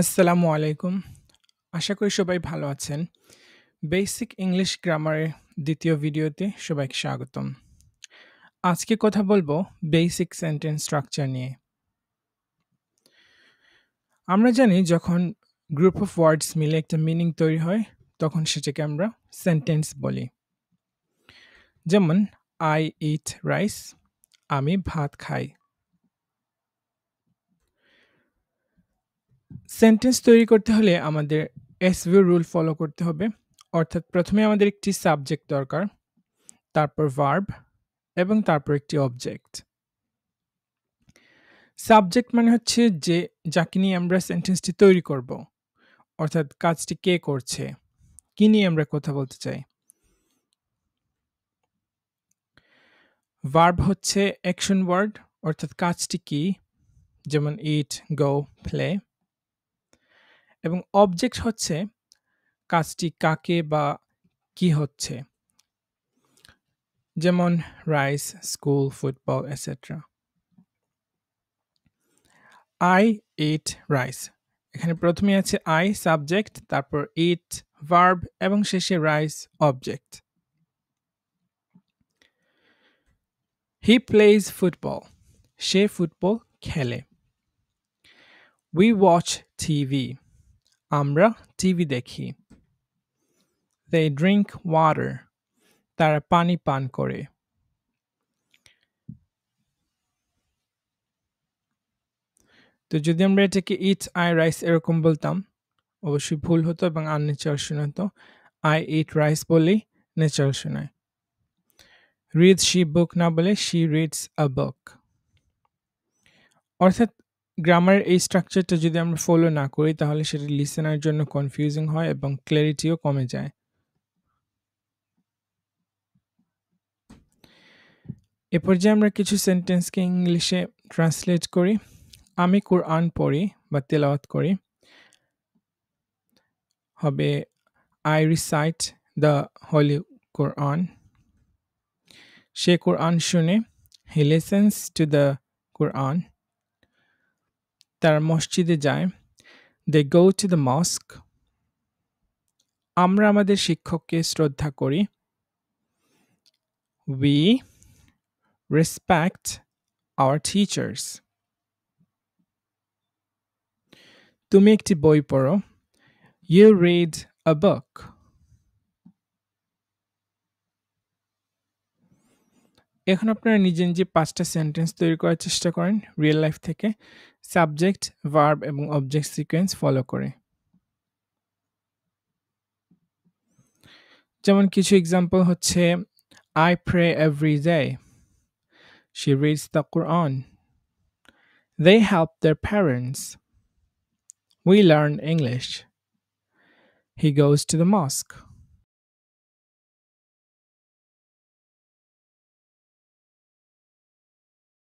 আসসালামু আলাইকুম। আশা করি সবাই ভালো আছেন। বেসিক ইংলিশ গ্রামারের ২য় ভিডিওতে সবাইকে স্বাগতম। আজকে কথা বলবো বেসিক সেন্টেন্স স্ট্রাকচার নিয়ে। আমরা জানি যখন গ্রুপ অফ ওয়ার্ডস মিলে একটা মিনিং তৈরি হয়, তখন সেটাকে আমরা সেন্টেন্স বলি। যেমন I eat rice, আমি ভাত খাই। সেন্টেন্স তৈরি করতে হলে আমাদের এসভিউ রুল ফলো করতে হবে। অর্থাৎ প্রথমে আমাদের একটি সাবজেক্ট দরকার, তারপর ভার্ব এবং তারপর একটি অবজেক্ট। সাবজেক্ট মানে হচ্ছে যে যাকে নিয়ে আমরা সেন্টেন্সটি তৈরি করব, অর্থাৎ কাজটি কে করছে, কি নিয়ে আমরা কথা বলতে চাই। ভার্ব হচ্ছে অ্যাকশন ওয়ার্ড, অর্থাৎ কাজটি কি, যেমন ইট, গো, প্লে। এবং অবজেক্ট হচ্ছে কাজটি কাকে বা কি হচ্ছে, যেমন rice, school, football etcetera. I eat rice, এখানে প্রথমে আছে আই সাবজেক্ট, তারপর ইট ভার্ব এবং শেষে rice object. He plays football, সে ফুটবল খেলে। উই ওয়াচ টিভি, আমরা টিভি দেখি। দে ড্রিঙ্ক ওয়াটার, তারা পানি পান করে। তো যদি আমরা এটাকে ইট আই রাইস এরকম বলতাম, অবশ্যই ভুল হতো এবং আননেচারাল শোনাতো। আই ইট রাইস বলেই ন্যাচারাল শোনায়। রিড শি বুক না বলে শি রিডস আ বুক। অর্থাৎ গ্রামারের এই স্ট্রাকচারটা যদি আমরা ফলো না করি, তাহলে সেটা লিসেনার জন্য কনফিউজিং হয় এবং ক্ল্যারিটিও কমে যায়। এ পর্যায়ে আমরা কিছু সেন্টেন্সকে ইংলিশে ট্রান্সলেট করি। আমি কোরআন পড়ি বা তেলাওয়াত করি, হবে আই রিসাইট দ্য হোলি কোরআন। সে কোরআন শুনে, হি লিসেন্স টু দ্য কোরআন। তারা মসজিদে যায়, দে গো টু দ্য মস্ক। আমরা আমাদের শিক্ষককে শ্রদ্ধা করি, উই রেসপেক্ট আওয়ার টিচার্স। তুমি একটি বই পড়ো, ইউ রিড আ বুক। এখন আপনারা নিজে নিজে ৫টা সেন্টেন্স তৈরি করার চেষ্টা করেন রিয়েল লাইফ থেকে, সাবজেক্ট, ভার্ব এবং অবজেক্ট সিকোয়েন্স ফলো করে। যেমন কিছু এক্সাম্পল হচ্ছে, I pray every day. She reads the Quran. They help their parents. We learn English. He goes to the mosque.